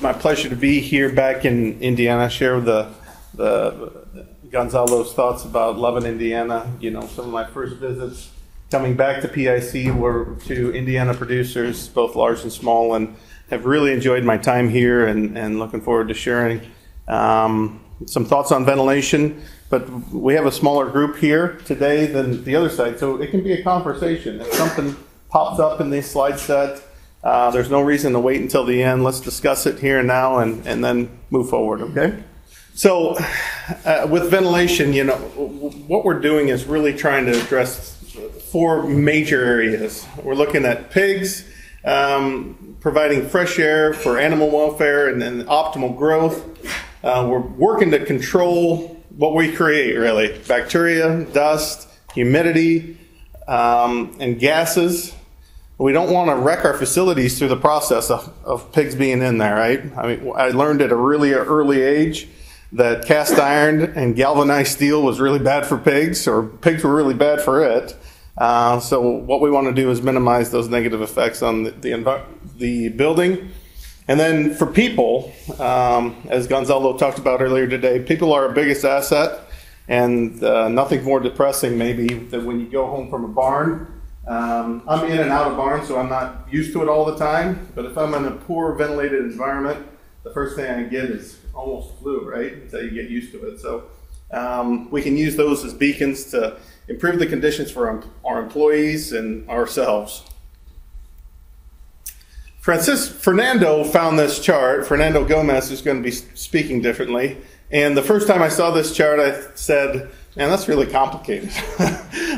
my pleasure to be here back in Indiana, share the Gonzalo's thoughts about loving Indiana. You know, some of my first visits coming back to PIC were to Indiana producers, both large and small, and have really enjoyed my time here and looking forward to sharing some thoughts on ventilation. But we have a smaller group here today than the other side, so it can be a conversation. If something pops up in this slide set, there's no reason to wait until the end. Let's discuss it here and now and then move forward, okay? So with ventilation, you know, what we're doing is really trying to address 4 major areas. We're looking at pigs, providing fresh air for animal welfare and optimal growth. We're working to control what we create, really. Bacteria, dust, humidity, and gases. We don't want to wreck our facilities through the process of pigs being in there, right? I mean, I learned at a really early age that cast iron and galvanized steel was really bad for pigs, or pigs were really bad for it. So what we want to do is minimize those negative effects on the building. And then for people, as Gonzalo talked about earlier today, people are our biggest asset, and nothing more depressing maybe than when you go home from a barn. I'm in and out of barns, so I'm not used to it all the time, but if I'm in a poor ventilated environment, the first thing I get is almost flu, right? Until you get used to it. So we can use those as beacons to improve the conditions for our employees and ourselves. Fernando found this chart. Fernando Gomez is going to be speaking differently. And the first time I saw this chart, I said, man, that's really complicated.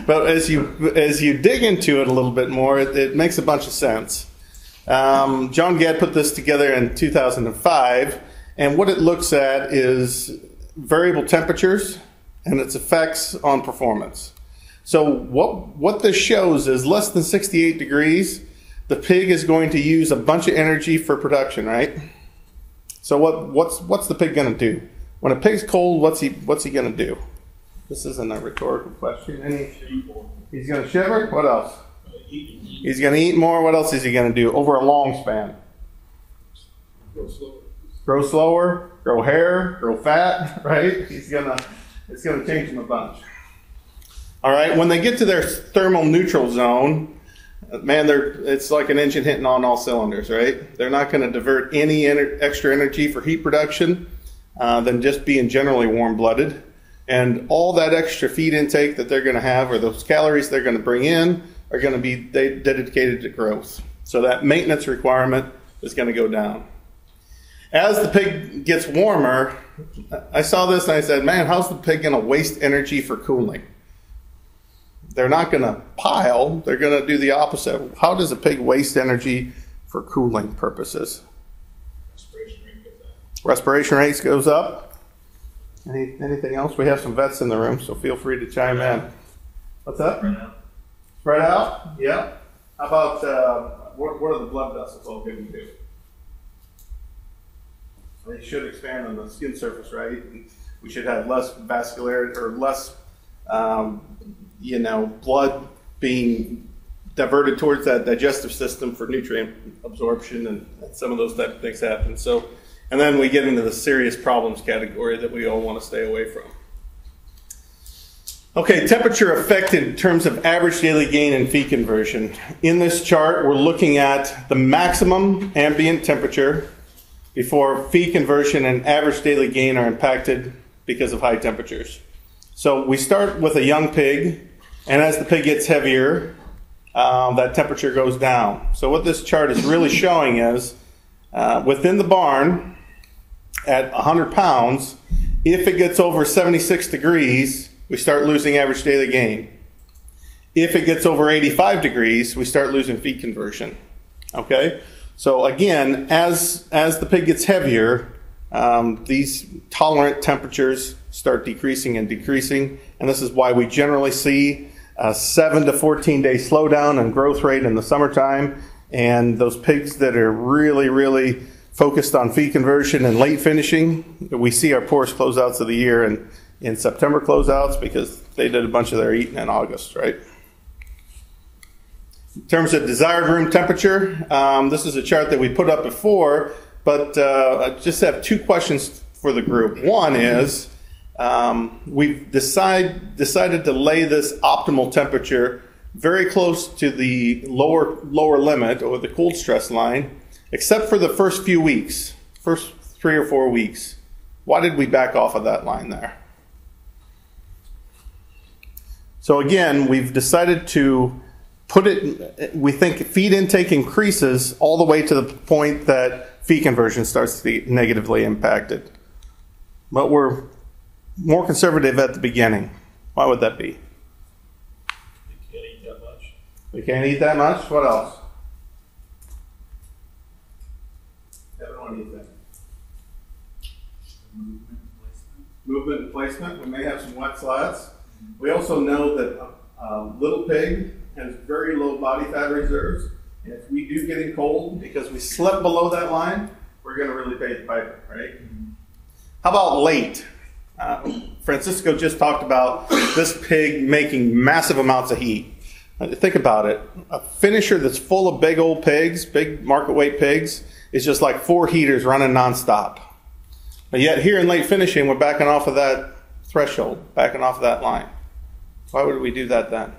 But as you dig into it a little bit more, it makes a bunch of sense. John Gadd put this together in 2005. And what it looks at is variable temperatures and its effects on performance. So what this shows is less than 68 degrees, the pig is going to use a bunch of energy for production, right? So what's the pig going to do? When a pig's cold, what's he going to do? This isn't a rhetorical question. He's going to shiver. What else? He's going to eat more. What else is he going to do over a long span? Grow slower, grow hair, grow fat, right? It's going to change him a bunch. All right, when they get to their thermal neutral zone, man, it's like an engine hitting on all cylinders, right? They're not going to divert any extra energy for heat production than just being generally warm-blooded. And all that extra feed intake that they're going to have, or those calories they're going to bring in, are going to be dedicated to growth. So that maintenance requirement is going to go down. As the pig gets warmer, I saw this and I said, man, how's the pig going to waste energy for cooling? They're not going to pile, they're going to do the opposite. How does a pig waste energy for cooling purposes? Respiration rate goes up. Anything else? We have some vets in the room, so feel free to chime in. What's that? Spread out. Spread out? Yeah. How about, what are the blood vessels all going to do? They should expand on the skin surface, right? We should have less vascularity, or less, blood being diverted towards that digestive system for nutrient absorption, and some of those type of things happen. So, and then we get into the serious problems category that we all want to stay away from. Okay, temperature affected in terms of average daily gain and feed conversion. In this chart, we're looking at the maximum ambient temperature before feed conversion and average daily gain are impacted because of high temperatures. So we start with a young pig, and as the pig gets heavier, that temperature goes down. So what this chart is really showing is within the barn at 100 pounds, if it gets over 76 degrees, we start losing average daily gain. If it gets over 85 degrees, we start losing feed conversion. Okay? So again, as the pig gets heavier, these tolerant temperatures start decreasing and decreasing, and this is why we generally see a 7 to 14 day slowdown in growth rate in the summertime, and those pigs that are really focused on feed conversion and late finishing, we see our poorest closeouts of the year in September closeouts because they did a bunch of their eating in August, right? In terms of desired room temperature, this is a chart that we put up before, but I just have two questions for the group. One is, we've decided to lay this optimal temperature very close to the lower limit or the cold stress line, except for the first few weeks, first 3 or 4 weeks. Why did we back off of that line there? So again, we've decided to put it, we think feed intake increases all the way to the point that feed conversion starts to be negatively impacted. But we're more conservative at the beginning. Why would that be? They can't eat that much. We can't eat that much? What else? Everyone eat that. Movement and placement. We may have some wet slats. We also know that little pig has very low body fat reserves. And if we do get in cold, because we slept below that line, we're going to really pay the piper, right? How about late? Francisco just talked about this pig making massive amounts of heat. Think about it. A finisher that's full of big old pigs, big market weight pigs, is just like 4 heaters running nonstop. But yet here in late finishing, we're backing off of that threshold, backing off of that line. Why would we do that then?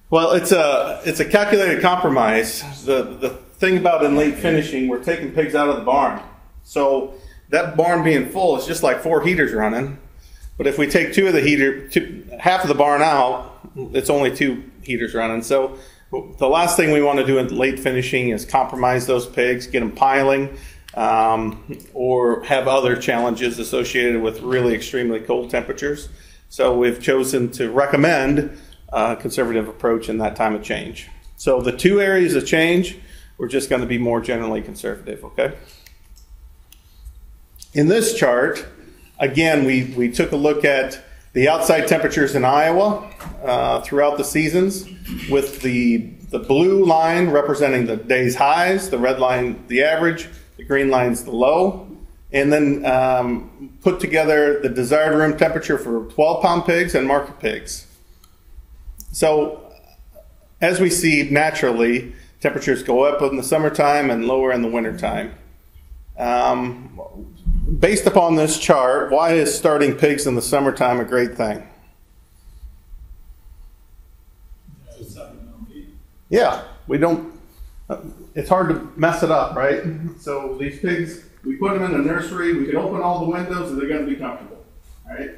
Well, it's a calculated compromise. The thing about in late finishing, we're taking pigs out of the barn. So that barn being full is just like 4 heaters running. But if we take half of the barn out, it's only 2 heaters running. So the last thing we want to do in late finishing is compromise those pigs, get them piling, or have other challenges associated with really extremely cold temperatures. So we've chosen to recommend a conservative approach in that time of change. So the 2 areas of change, we're just going to be more generally conservative, okay? In this chart, again, we took a look at the outside temperatures in Iowa throughout the seasons, with the blue line representing the day's highs, the red line the average, the green line's the low, and then put together the desired room temperature for 12-pound pigs and market pigs. So as we see naturally, temperatures go up in the summertime and lower in the wintertime. Based upon this chart, why is starting pigs in the summertime a great thing? Yeah, we don't, it's hard to mess it up, right? So these pigs, we put them in a nursery, we can open all the windows and they're going to be comfortable, right?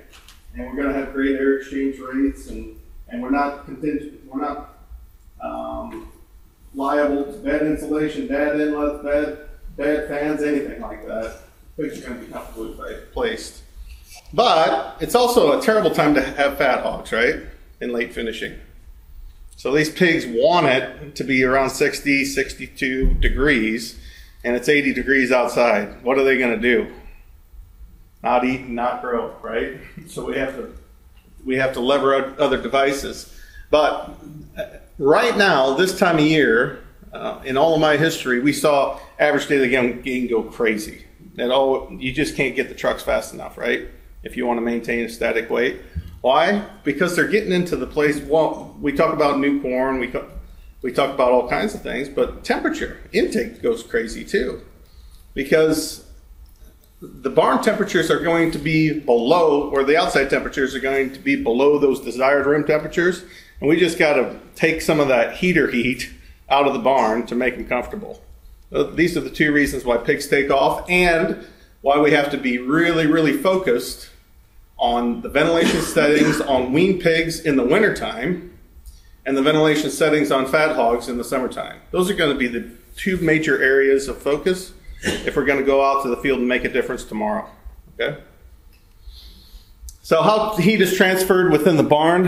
And we're going to have great air exchange rates, and we're not contingent, we're not liable to bad insulation, bad inlets, bad fans, anything like that. Pigs are going to be comfortably placed. But it's also a terrible time to have fat hogs, right? In late finishing. So these pigs want it to be around 60, 62 degrees, and it's 80 degrees outside. What are they going to do? Not eat, not grow, right? So we have to lever other devices. But right now, this time of year, in all of my history, we saw average daily gain go crazy. You just can't get the trucks fast enough, right? If you want to maintain a static weight. Why? Because they're getting into the place. Well, we talk about new corn, we talk about all kinds of things, but temperature intake goes crazy too, because the barn temperatures are going to be below, or the outside temperatures are going to be below those desired room temperatures, and we just got to take some of that heater heat out of the barn to make them comfortable. These are the 2 reasons why pigs take off, and why we have to be really, really focused on the ventilation settings on wean pigs in the wintertime, and the ventilation settings on fat hogs in the summertime. Those are going to be the 2 major areas of focus if we're going to go out to the field and make a difference tomorrow. Okay? So how heat is transferred within the barn.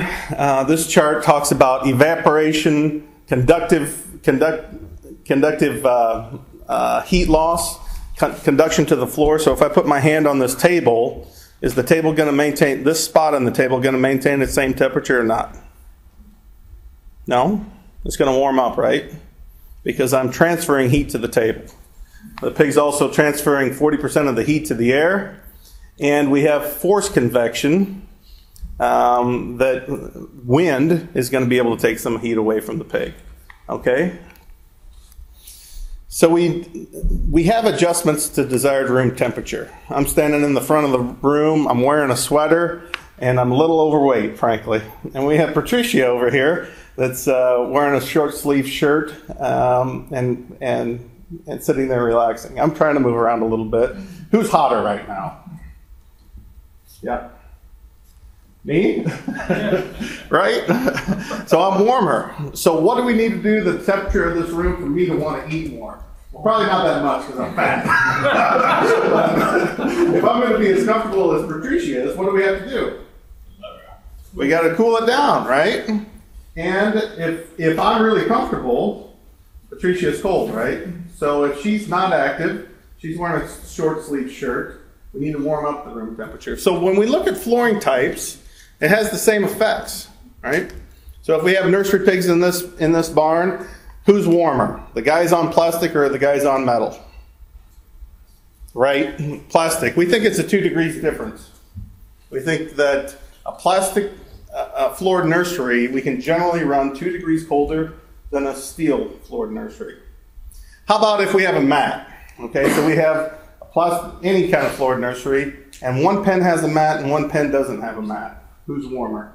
This chart talks about evaporation, conductive heat loss, conduction to the floor. So if I put my hand on this table, is the table going to maintain, this spot on the table going to maintain the same temperature or not? No, it's going to warm up, right? Because I'm transferring heat to the table. The pig's also transferring 40% of the heat to the air, and we have forced convection. that wind is going to be able to take some heat away from the pig. Okay? So we have adjustments to desired room temperature. I'm standing in the front of the room, I'm wearing a sweater, and I'm a little overweight, frankly. And we have Patricia over here that's wearing a short sleeve shirt and sitting there relaxing. I'm trying to move around a little bit. Who's hotter right now? Yeah. Me? Right? So I'm warmer. So what do we need to do to the temperature of this room for me to want to eat more? Well, probably not that much because I'm fat. If I'm going to be as comfortable as Patricia is, what do we have to do? We got to cool it down, right? And if I'm really comfortable, Patricia is cold, right? So if she's not active, she's wearing a short sleeve shirt, we need to warm up the room temperature. So when we look at flooring types, it has the same effects, right? So if we have nursery pigs in this barn, who's warmer? The guys on plastic or the guys on metal? Right? Plastic. We think it's a 2 degrees difference. We think that a plastic floored nursery, we can generally run 2 degrees colder than a steel floored nursery. How about if we have a mat? Okay, so we have any kind of floored nursery, and one pen has a mat and one pen doesn't have a mat. Who's warmer?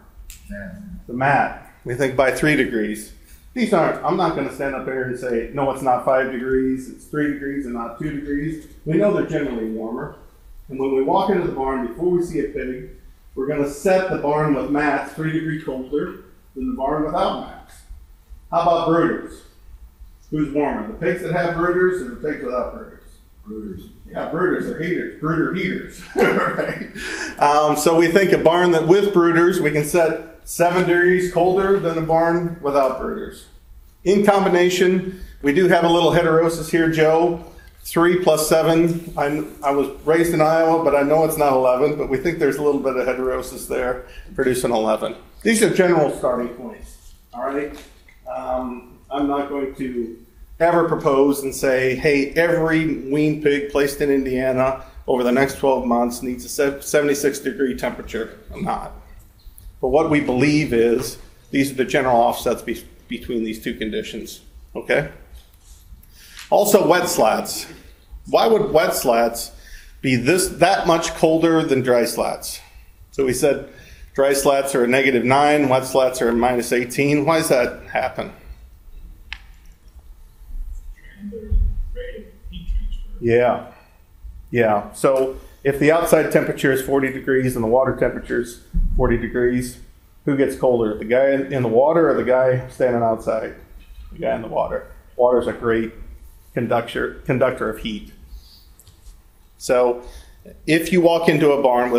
The mat. We think by 3 degrees. These aren't, I'm not going to stand up here and say, no, it's not 5 degrees, it's 3 degrees and not 2 degrees. We know they're generally warmer. And when we walk into the barn, before we see a pig, we're going to set the barn with mats 3 degrees colder than the barn without mats. How about brooders? Who's warmer? The pigs that have brooders or the pigs without brooders? Brooders. Yeah, brooders are heaters. Brooder heaters. Right? So we think a barn that with brooders, we can set 7 degrees colder than a barn without brooders. In combination, we do have a little heterosis here, Joe. 3 plus 7. I was raised in Iowa, but I know it's not 11, but we think there's a little bit of heterosis there, producing 11. These are general starting points, all right? I'm not going to ever propose and say, hey, every wean pig placed in Indiana over the next 12 months needs a 76 degree temperature. I'm not. But what we believe is these are the general offsets between these two conditions, okay? Also, wet slats. Why would wet slats be that much colder than dry slats? So we said dry slats are a -9, wet slats are a -18. Why does that happen? Yeah. So if the outside temperature is 40 degrees and the water temperature is 40 degrees, who gets colder? The guy in the water or the guy standing outside? The guy in the water. Water is a great conductor of heat. So if you walk into a barn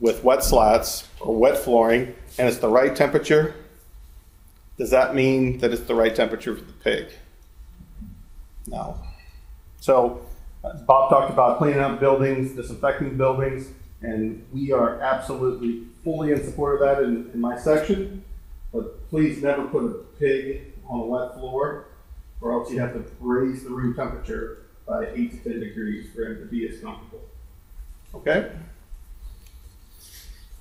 with wet slats or wet flooring and it's the right temperature, does that mean that it's the right temperature for the pig? No. So Bob talked about cleaning up buildings, disinfecting buildings, and we are absolutely fully in support of that in my section. But please never put a pig on a wet floor, or else you have to raise the room temperature by 8 to 10 degrees for him to be as comfortable. Okay?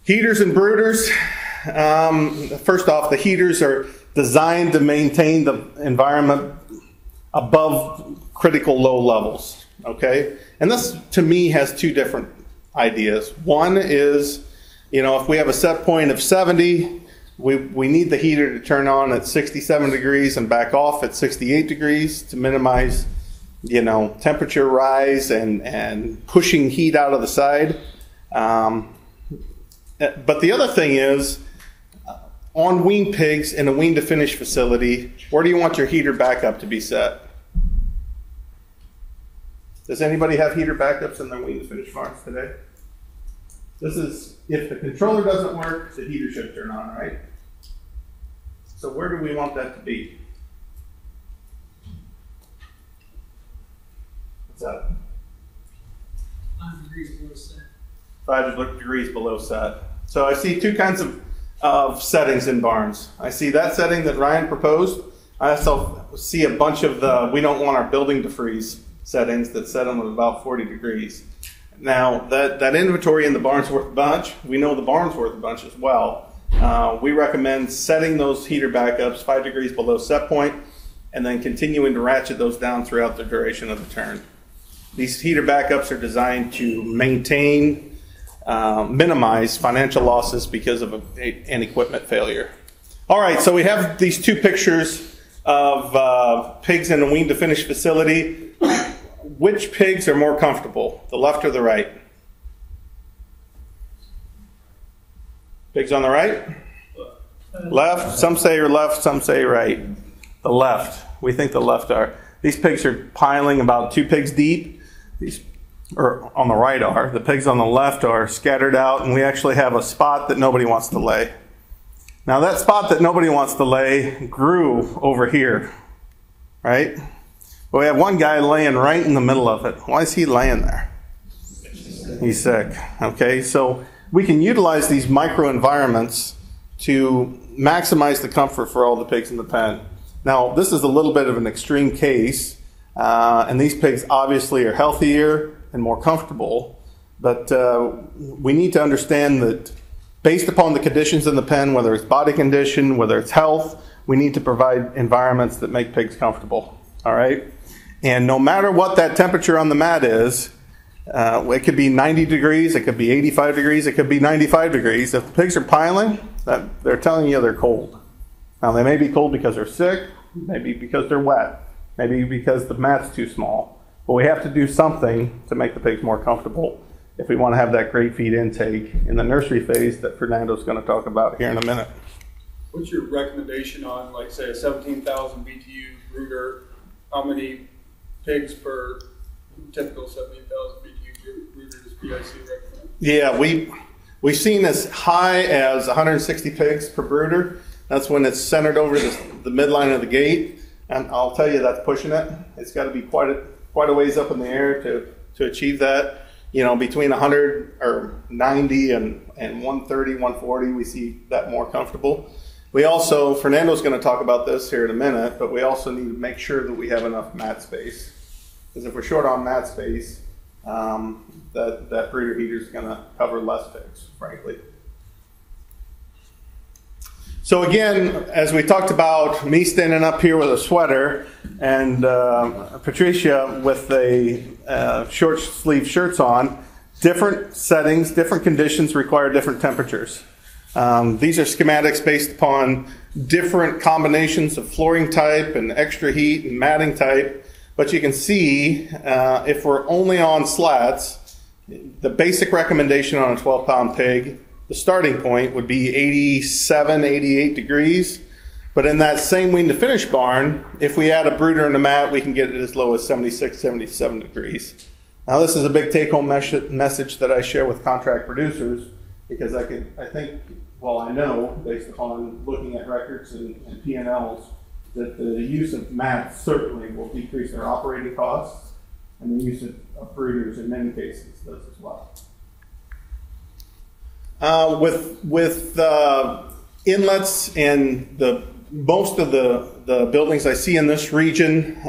Heaters and brooders. First off, the heaters are designed to maintain the environment above critical low levels. Okay? And this, to me, has two different ideas. One is, if we have a set point of 70, we need the heater to turn on at 67 degrees and back off at 68 degrees to minimize, temperature rise and pushing heat out of the side. But the other thing is, on wean pigs in a wean to finish facility, where do you want your heater backup to be set? Does anybody have heater backups in their wean to finish farms today? This is, if the controller doesn't work, the heater should turn on, right? So where do we want that to be? What's that? 5 degrees below set. 5 degrees below set. So I see two kinds of settings in barns. I see that setting that Ryan proposed. I also see a bunch of the we don't want our building to freeze settings that set them at about 40 degrees. Now, that inventory in the barn's worth a bunch. We know the barn's worth a bunch as well. We recommend setting those heater backups 5 degrees below set point and then continuing to ratchet those down throughout the duration of the turn. These heater backups are designed to maintain, minimize financial losses because of an equipment failure. All right, so we have these two pictures of pigs in a wean to finish facility. Which pigs are more comfortable, the left or the right? Pigs on the right? Left. Some say left, some say right. The left. We think the left are. These pigs are piling about 2 pigs deep. These, or on the right are. The pigs on the left are scattered out, and we actually have a spot that nobody wants to lay. Now that spot that nobody wants to lay grew over here, right? But we have one guy laying right in the middle of it. Why is he laying there? He's sick. Okay, so we can utilize these microenvironments to maximize the comfort for all the pigs in the pen. Now, this is a little bit of an extreme case, and these pigs obviously are healthier and more comfortable, but we need to understand that based upon the conditions in the pen, whether it's body condition, whether it's health, we need to provide environments that make pigs comfortable, all right? And no matter what that temperature on the mat is, it could be 90 degrees, it could be 85 degrees, it could be 95 degrees. If the pigs are piling, they're telling you they're cold. Now, they may be cold because they're sick, maybe because they're wet, maybe because the mat's too small. But we have to do something to make the pigs more comfortable if we want to have that great feed intake in the nursery phase that Fernando's going to talk about here in a minute. What's your recommendation on, like, say, a 17,000 BTU brooder? How many pigs per typical 17,000 BTU brooder does PIC recommend? Yeah, we've seen as high as 160 pigs per brooder. That's when it's centered over the midline of the gate, and I'll tell you that's pushing it. It's got to be quite a ways up in the air to achieve that. You know, between 100 or 90 and 130, 140, we see that more comfortable. We also, Fernando's going to talk about this here in a minute, but we also need to make sure that we have enough mat space. Because if we're short on mat space, that brooder heater is going to cover less pigs, frankly. So again, as we talked about, me standing up here with a sweater and Patricia with a short sleeve shirts on, different settings, different conditions require different temperatures. These are schematics based upon different combinations of flooring type and extra heat and matting type. But you can see if we're only on slats, the basic recommendation on a 12-pound pig, the starting point would be 87, 88 degrees. But in that same wean to finish barn, if we add a brooder and a mat, we can get it as low as 76, 77 degrees. Now this is a big take-home message that I share with contract producers, because I know, based upon looking at records and P&Ls, that the use of mats certainly will decrease their operating costs, and the use of brooders in many cases does as well. With inlets and most of the buildings I see in this region,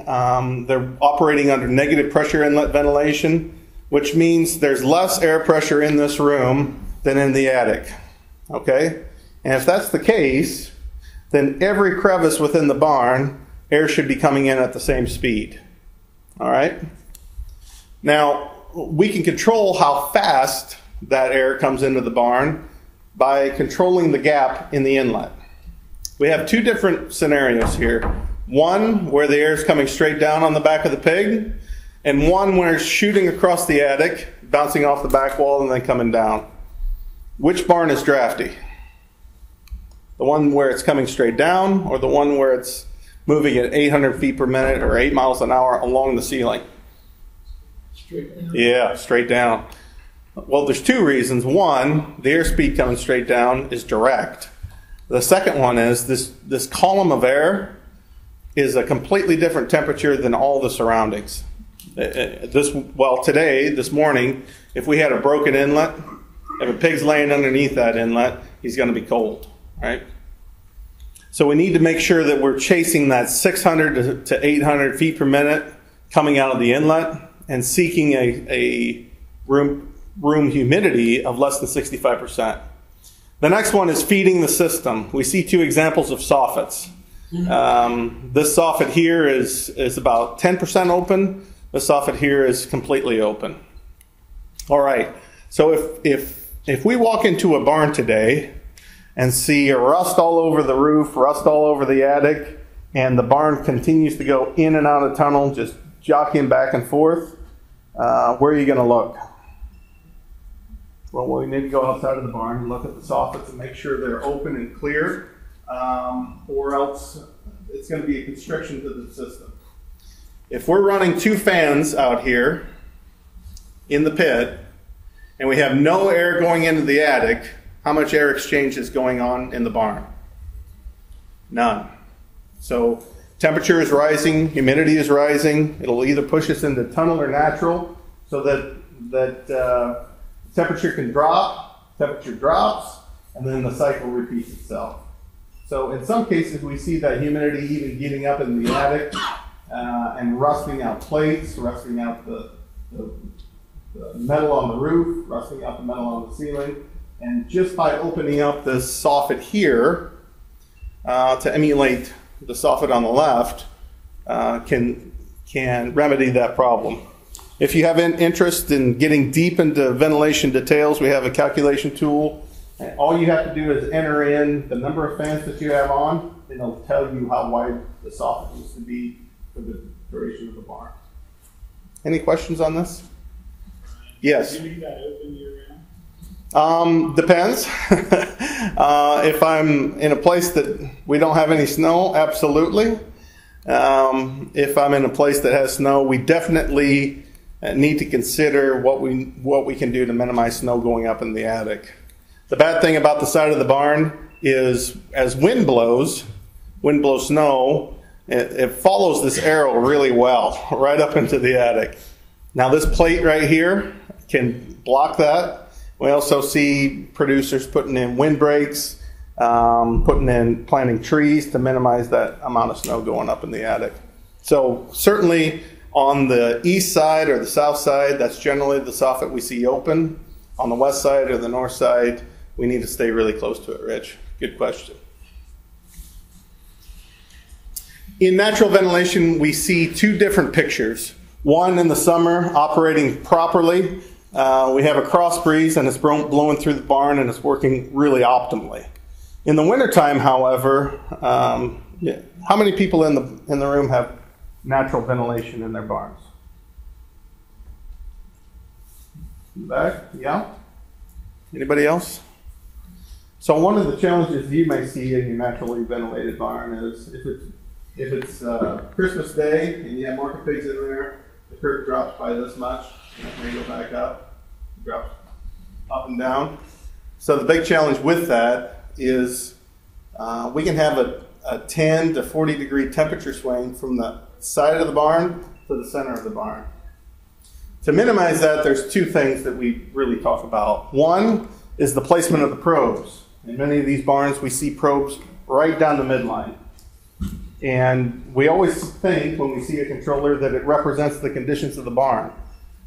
they're operating under negative pressure inlet ventilation, which means there's less air pressure in this room than in the attic. Okay? And if that's the case, then every crevice within the barn, air should be coming in at the same speed. All right? Now, we can control how fast that air comes into the barn by controlling the gap in the inlet. We have two different scenarios here. One where the air is coming straight down on the back of the pig, and one where it's shooting across the attic, bouncing off the back wall and then coming down. Which barn is drafty? The one where it's coming straight down, or the one where it's moving at 800 feet per minute or 8 miles an hour along the ceiling? Straight down. Yeah, straight down. Well, there's two reasons. One, the airspeed coming straight down is direct. The second one is this column of air is a completely different temperature than all the surroundings. This morning, if we had a broken inlet, if a pig's laying underneath that inlet, he's going to be cold, right? So we need to make sure that we're chasing that 600 to 800 feet per minute coming out of the inlet and seeking a room humidity of less than 65%. The next one is feeding the system. We see two examples of soffits. This soffit here is about 10% open. This soffit here is completely open. All right, so if we walk into a barn today and see rust all over the roof, rust all over the attic, and the barn continues to go in and out of tunnel, just jockeying back and forth, where are you going to look? Well, we need to go outside of the barn and look at the soffits and make sure they're open and clear, or else it's going to be a constriction to the system. If we're running two fans out here in the pit, and we have no air going into the attic, how much air exchange is going on in the barn? None. So temperature is rising, humidity is rising. It'll either push us into tunnel or natural, so that temperature can drop, temperature drops, and then the cycle repeats itself. So in some cases, we see that humidity even getting up in the attic and rusting out plates, rusting out the metal on the roof, rusting out the metal on the ceiling. And just by opening up this soffit here to emulate the soffit on the left, can remedy that problem. If you have an interest in getting deep into ventilation details, we have a calculation tool. And all you have to do is enter in the number of fans that you have on, and it'll tell you how wide the soffit needs to be for the duration of the barn. Any questions on this? Yes. Do you leave that open year-round? Depends. If I'm in a place that we don't have any snow, absolutely. If I'm in a place that has snow, we definitely need to consider what we can do to minimize snow going up in the attic. The bad thing about the side of the barn is as wind blows snow, it follows this arrow really well, right up into the attic. Now this plate right here can block that. We also see producers putting in windbreaks, planting trees to minimize that amount of snow going up in the attic. So certainly on the east side or the south side, that's generally the soffit we see open. On the west side or the north side, we need to stay really close to it, Rich. Good question. In natural ventilation, we see two different pictures. One in the summer, operating properly. We have a cross breeze and it's blowing through the barn and it's working really optimally. In the wintertime, however, how many people in the room have natural ventilation in their barns? In the back? Yeah? Anybody else? So one of the challenges you may see in your naturally ventilated barn is if it's Christmas Day and you have market pigs in there, the curtain drops by this much, and it may go back up, drops up and down. So the big challenge with that is we can have a 10 to 40 degree temperature swing from the side of the barn to the center of the barn. To minimize that, there's two things that we really talk about. One is the placement of the probes. In many of these barns, we see probes right down the midline. And we always think when we see a controller that it represents the conditions of the barn.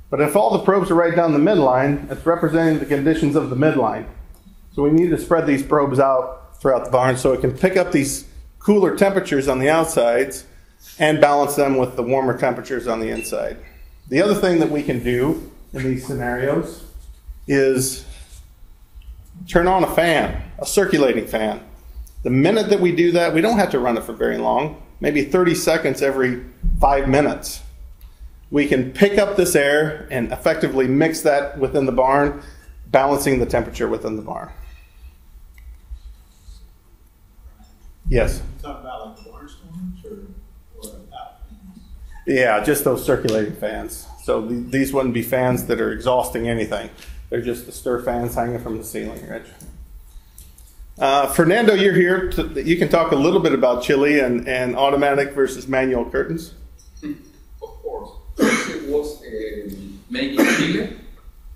But if all the probes are right down the midline, it's representing the conditions of the midline. So we need to spread these probes out throughout the barn so it can pick up these cooler temperatures on the outsides and balance them with the warmer temperatures on the inside. The other thing that we can do in these scenarios is turn on a fan, a circulating fan. The minute that we do that, we don't have to run it for very long, maybe 30 seconds every 5 minutes. We can pick up this air and effectively mix that within the barn, balancing the temperature within the barn. Yes? You talking about like the barn storms or out? Yeah, just those circulating fans. So these wouldn't be fans that are exhausting anything. They're just the stir fans hanging from the ceiling, Rich. Fernando, you're here. You can talk a little bit about Chile and automatic versus manual curtains. Of course. It was made in Chile,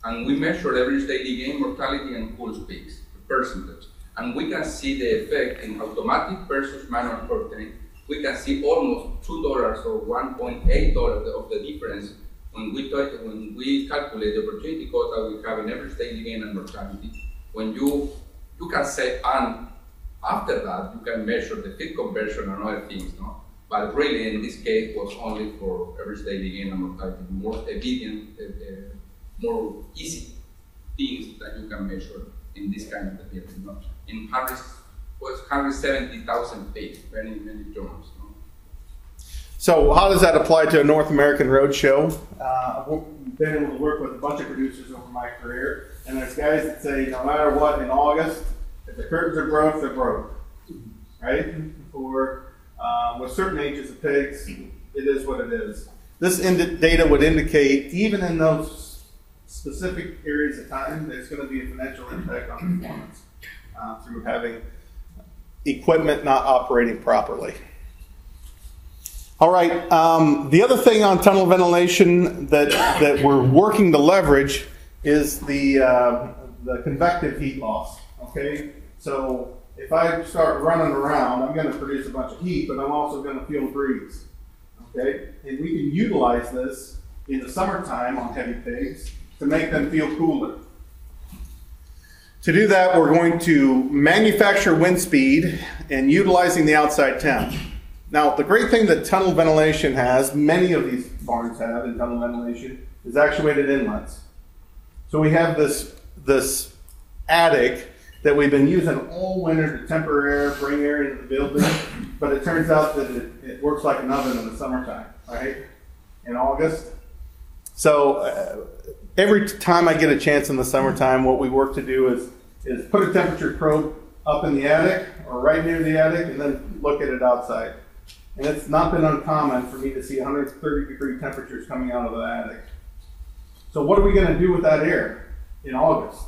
and we measure every daily gain mortality and cool peaks, percentage. And we can see the effect in automatic versus manual curtaining. We can see almost $2 or $1.8 of the difference when we calculate the opportunity cost that we have in every daily gain and mortality. When you You can say, and after that, you can measure the feed conversion and other things, no? But really, in this case, was only for average daily gain and mortality, more obedient, more easy things that you can measure in this kind of data. No? In 170,000 pigs, many terms. No? So how does that apply to a North American road show? I've been able to work with a bunch of producers over my career, and there's guys that say no matter what in August, if the curtains are broke, they're broke, right? Or with certain ages of pigs, it is what it is. This data would indicate even in those specific areas of time, there's going to be a financial impact on performance through having equipment not operating properly. All right, the other thing on tunnel ventilation that we're working to leverage is the convective heat loss, okay? So if I start running around, I'm going to produce a bunch of heat, but I'm also going to feel a breeze, okay? And we can utilize this in the summertime on heavy pigs to make them feel cooler. To do that, we're going to manufacture wind speed and utilizing the outside temp. Now, the great thing that tunnel ventilation has, many of these barns have in tunnel ventilation, is actuated inlets. So we have this attic that we've been using all winter to temper air, bring air into the building, but it turns out that it works like an oven in the summertime, right? In August. So every time I get a chance in the summertime, what we work to do is put a temperature probe up in the attic or right near the attic and then look at it outside. And it's not been uncommon for me to see 130-degree temperatures coming out of the attic. So what are we going to do with that air in August?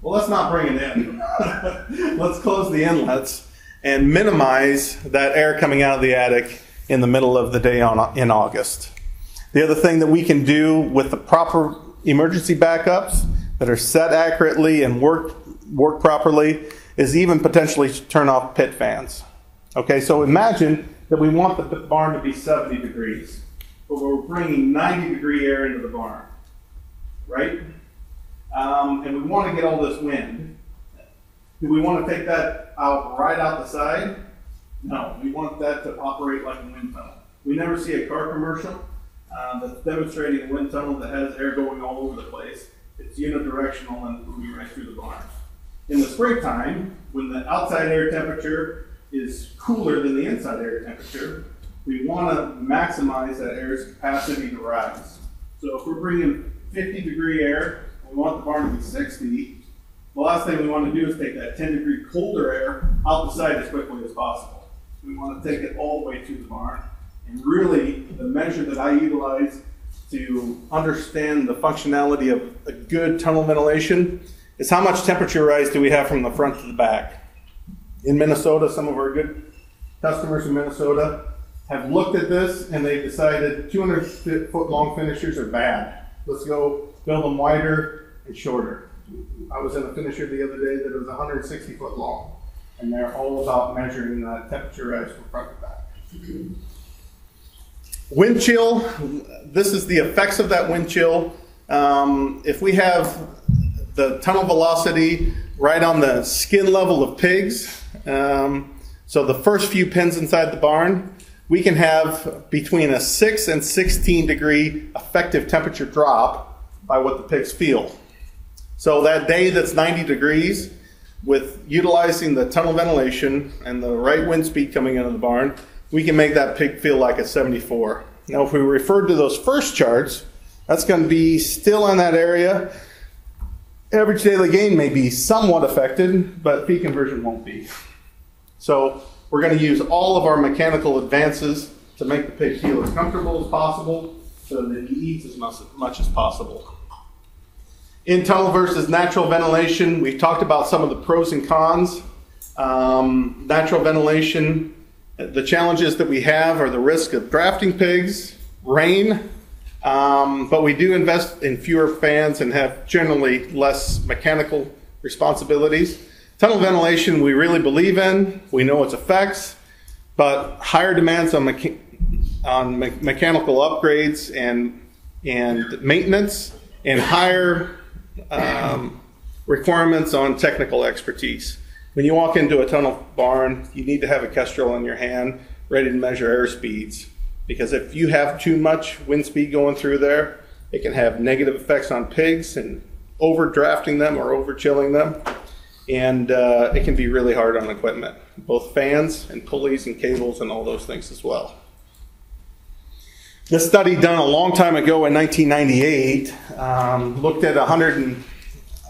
Well, let's not bring it in. Let's close the inlets and minimize that air coming out of the attic in the middle of the day in August. The other thing that we can do with the proper emergency backups that are set accurately and work properly is even potentially turn off pit fans. Okay, so imagine that we want the barn to be 70 degrees, but we're bringing 90-degree air into the barn, right? And we want to get all this wind. Do we want to take that out right out the side? No, we want that to operate like a wind tunnel. We never see a car commercial that's demonstrating a wind tunnel that has air going all over the place. It's unidirectional and moving right through the barn. In the springtime, when the outside air temperature is cooler than the inside air temperature, we want to maximize that air's capacity to rise. So if we're bringing 50-degree air, and we want the barn to be 60, the last thing we want to do is take that 10-degree colder air out the side as quickly as possible. We want to take it all the way to the barn. And really, the measure that I utilize to understand the functionality of a good tunnel ventilation is how much temperature rise do we have from the front to the back. In Minnesota, some of our good customers in Minnesota have looked at this and they've decided 200-foot long finishers are bad. Let's go build them wider and shorter. I was in a finisher the other day that was 160-foot long, and they're all about measuring that temperature rise from front to back. Wind chill, this is the effects of that wind chill. If we have the tunnel velocity right on the skin level of pigs, so the first few pins inside the barn, we can have between a 6 and 16 degree effective temperature drop by what the pigs feel. So that day that's 90 degrees, with utilizing the tunnel ventilation and the right wind speed coming into the barn, we can make that pig feel like a 74. Now, if we refer to those first charts, that's going to be still in that area. Average daily gain may be somewhat affected, but feed conversion won't be. So we're going to use all of our mechanical advances to make the pig feel as comfortable as possible so that he eats as much as possible. In tunnel versus natural ventilation, we've talked about some of the pros and cons. Natural ventilation, the challenges that we have are the risk of drafting pigs, rain, but we do invest in fewer fans and have generally less mechanical responsibilities. Tunnel ventilation we really believe in, we know its effects, but higher demands on mechanical upgrades and maintenance, and higher requirements on technical expertise. When you walk into a tunnel barn, you need to have a kestrel in your hand ready to measure air speeds. Because if you have too much wind speed going through there, it can have negative effects on pigs and overdrafting them or over chilling them. And it can be really hard on equipment, both fans and pulleys and cables and all those things as well. This study done a long time ago in 1998 looked at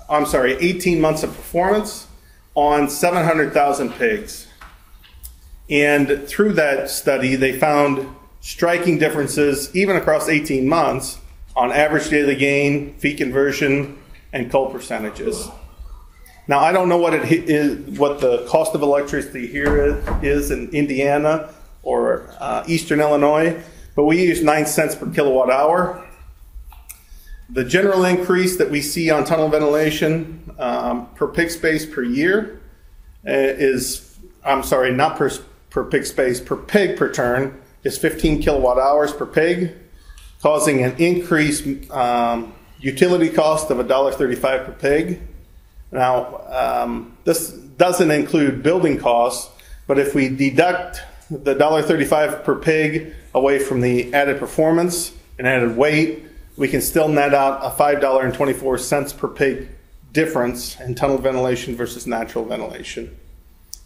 18 months of performance on 700,000 pigs. And through that study, they found striking differences, even across 18 months, on average daily gain, feed conversion, and cull percentages. Now, I don't know what the cost of electricity here is in Indiana or Eastern Illinois, but we use 9 cents per kilowatt hour. The general increase that we see on tunnel ventilation per pig space per year not per pig space, per pig per turn, is 15 kilowatt hours per pig, causing an increased utility cost of $1.35 per pig. Now, this doesn't include building costs, but if we deduct the $1.35 per pig away from the added performance and added weight, we can still net out a $5.24 per pig difference in tunnel ventilation versus natural ventilation.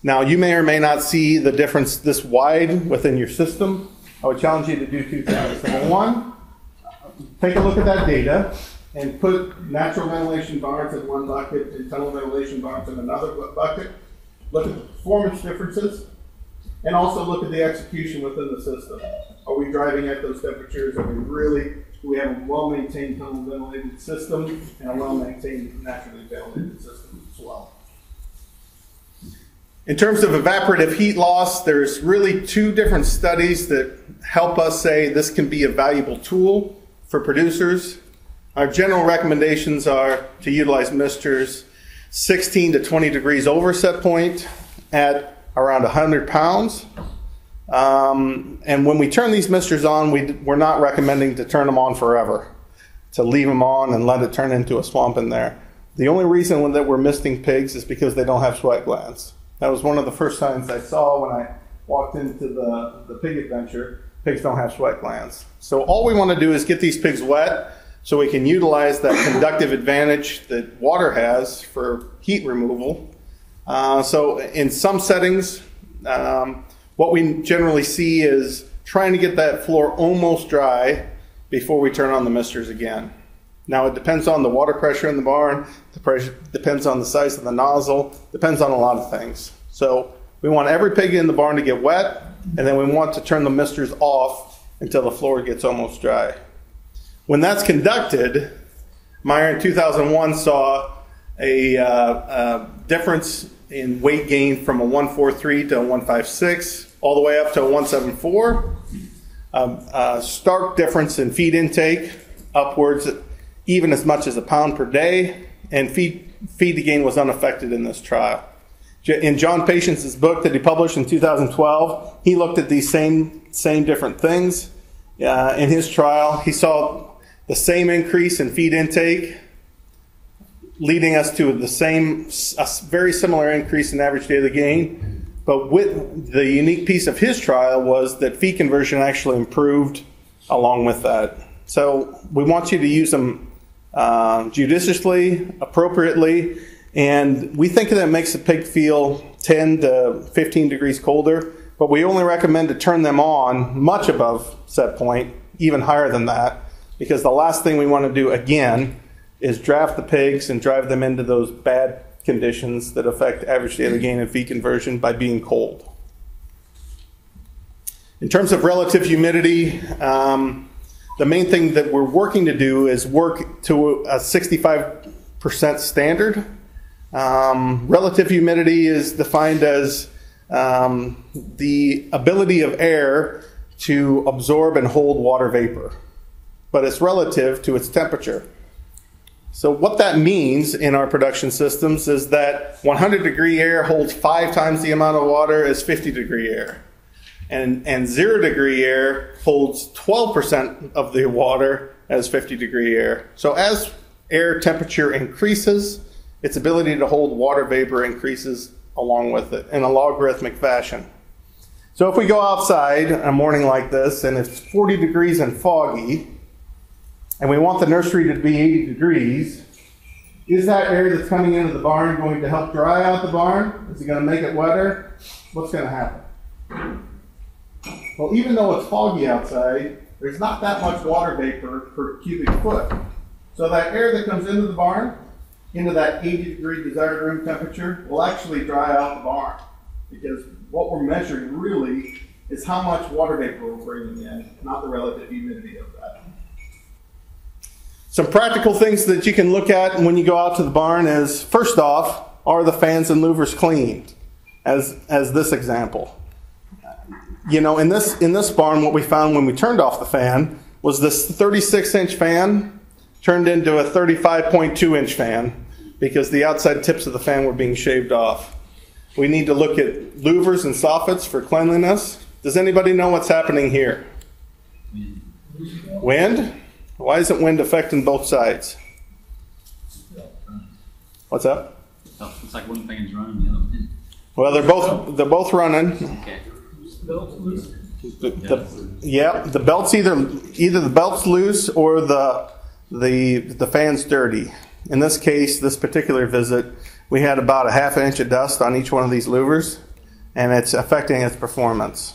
Now, you may or may not see the difference this wide within your system. I would challenge you to do two things. Number one, take a look at that data and put natural ventilation barns in one bucket and tunnel ventilation barns in another bucket. Look at the performance differences and also look at the execution within the system. Are we driving at those temperatures? Do we have a well-maintained tunnel ventilated system and a well-maintained naturally ventilated system as well? In terms of evaporative heat loss, there's really two different studies that help us say this can be a valuable tool for producers. Our general recommendations are to utilize misters 16 to 20 degrees over set point at around 100 pounds. And when we turn these misters on, we're not recommending to turn them on forever, to leave them on and let it turn into a swamp in there. The only reason that we're misting pigs is because they don't have sweat glands. That was one of the first signs I saw when I walked into the pig adventure. Pigs don't have sweat glands. So all we want to do is get these pigs wet so we can utilize that conductive advantage that water has for heat removal. So in some settings, what we generally see is trying to get that floor almost dry before we turn on the misters again. Now, it depends on the water pressure in the barn, the pressure depends on the size of the nozzle, depends on a lot of things. So we want every pig in the barn to get wet, and then we want to turn the misters off until the floor gets almost dry. When that's conducted, Meyer in 2001 saw a difference in weight gain from a 143 to a 156, all the way up to a 174. A stark difference in feed intake, upwards even as much as a pound per day, and feed to gain was unaffected in this trial. In John Patience's book that he published in 2012, he looked at these same different things. In his trial, he saw the same increase in feed intake, leading us to a very similar increase in average daily gain. But with the unique piece of his trial was that feed conversion actually improved along with that. So we want you to use them judiciously, appropriately, and we think that makes the pig feel 10 to 15 degrees colder, but we only recommend to turn them on much above set point, even higher than that, because the last thing we want to do again is draft the pigs and drive them into those bad conditions that affect average daily gain and feed conversion by being cold. In terms of relative humidity, the main thing that we're working to do is work to a 65% standard. Relative humidity is defined as the ability of air to absorb and hold water vapor, but it's relative to its temperature. So what that means in our production systems is that 100 degree air holds 5 times the amount of water as 50 degree air. And 0 degree air holds 12% of the water as 50 degree air. So as air temperature increases, its ability to hold water vapor increases along with it in a logarithmic fashion. So if we go outside on a morning like this and it's 40 degrees and foggy, and we want the nursery to be 80 degrees, is that air that's coming into the barn going to help dry out the barn? Is it going to make it wetter? What's going to happen? Well, even though it's foggy outside, there's not that much water vapor per cubic foot. So that air that comes into the barn, into that 80-degree desired room temperature, will actually dry out the barn. Because what we're measuring really is how much water vapor we're bringing in, not the relative humidity of that. Some practical things that you can look at when you go out to the barn is, first off, are the fans and louvers cleaned? As this example. You know, in this barn, what we found when we turned off the fan was this 36-inch fan turned into a 35.2-inch fan because the outside tips of the fan were being shaved off. We need to look at louvers and soffits for cleanliness. Does anybody know what's happening here? Wind? Why isn't wind affecting both sides? What's up? It's like one fan's running, the other one isn't. Well, they're both running. Okay. The belt's either the belt's loose or the fan's dirty. In this case, this particular visit, we had about a half inch of dust on each one of these louvers, and it's affecting its performance.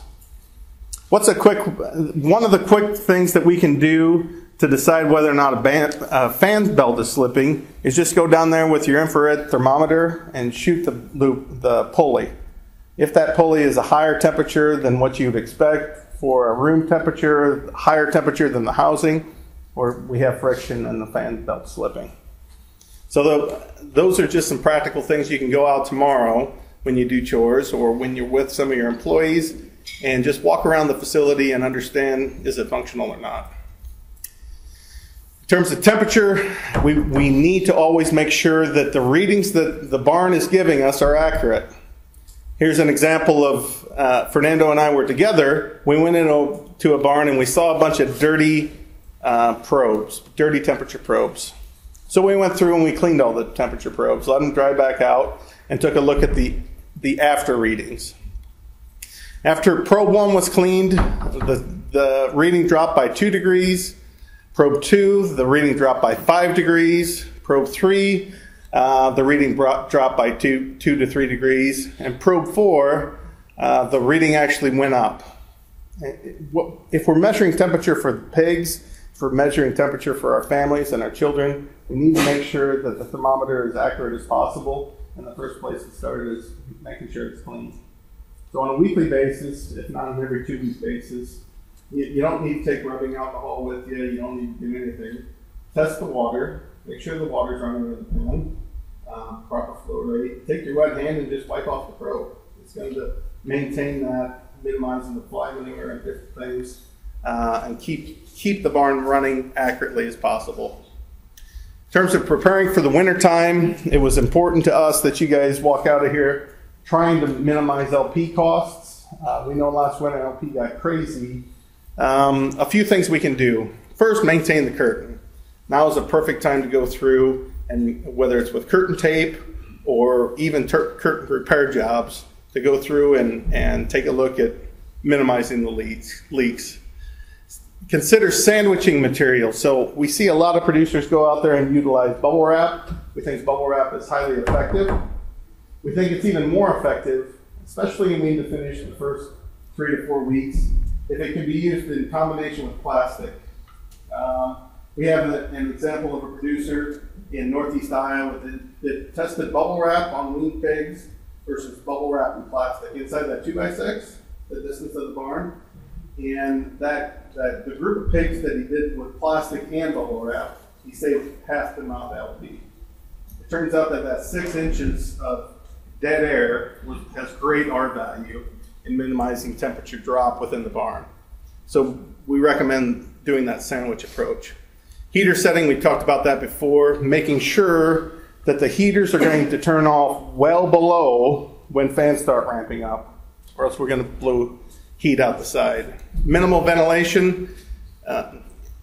One of the quick things that we can do to decide whether or not a fan belt is slipping is just go down there with your infrared thermometer and shoot the pulley. If that pulley is a higher temperature than what you would expect for a room temperature, higher temperature than the housing, or we have friction and the fan belt slipping. So those are just some practical things you can go out tomorrow when you do chores or when you're with some of your employees and just walk around the facility and understand, is it functional or not? In terms of temperature, we need to always make sure that the readings that the barn is giving us are accurate. Here's an example of Fernando and I were together. We went into a barn and we saw a bunch of dirty dirty temperature probes. So we went through and we cleaned all the temperature probes, let them dry back out, and took a look at the after readings. After probe 1 was cleaned, the reading dropped by 2 degrees. Probe 2, the reading dropped by 5 degrees. Probe 3, the reading dropped by 2 to 3 degrees. And probe 4, the reading actually went up. If we're measuring temperature for pigs, if we're measuring temperature for our families and our children, we need to make sure that the thermometer is accurate as possible. And the first place to start is making sure it's clean. So on a weekly basis, if not on every 2-week basis, you don't need to take rubbing alcohol with you. You don't need to do anything. Test the water. Make sure the water's running in the pan. Proper flow rate. Take your wet hand and just wipe off the probe. It's going to maintain that, minimizing the fly manure and different things, and keep the barn running accurately as possible. In terms of preparing for the winter time, it was important to us that you guys walk out of here trying to minimize LP costs. We know last winter LP got crazy. A few things we can do. First, maintain the curtain. Now is a perfect time to go through, and whether it's with curtain tape or even curtain repair jobs, to go through and take a look at minimizing the leaks. Consider sandwiching material. So we see a lot of producers go out there and utilize bubble wrap. We think bubble wrap is highly effective. We think it's even more effective, especially in wean to finish the first 3 to 4 weeks, if it can be used in combination with plastic. We have an example of a producer in Northeast Iowa that tested bubble wrap on wean pigs versus bubble wrap and plastic inside that 2x6, the distance of the barn. And the group of pigs that he did with plastic and bubble wrap, he saved half the amount of LP. It turns out that 6 inches of dead air has great R value in minimizing temperature drop within the barn. So we recommend doing that sandwich approach. Heater setting, we talked about that before, making sure that the heaters are going to turn off well below when fans start ramping up, or else we're going to blow heat out the side. Minimal ventilation.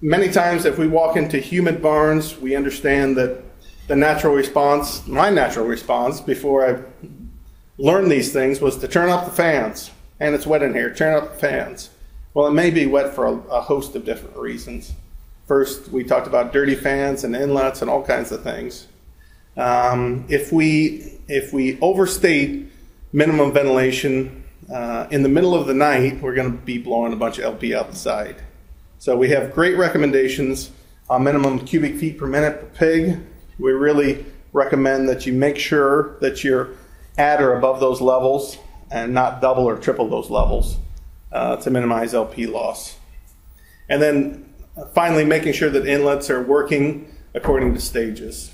Many times if we walk into humid barns, we understand that the natural response, my natural response before I learned these things was to turn up the fans. And it's wet in here, turn up the fans. Well, it may be wet for a host of different reasons. First, we talked about dirty fans and inlets and all kinds of things. If we overstate minimum ventilation in the middle of the night, we're going to be blowing a bunch of LP out the side. So we have great recommendations on minimum cubic feet per minute per pig. We really recommend that you make sure that you're at or above those levels and not double or triple those levels to minimize LP loss. And then finally, making sure that inlets are working according to stages.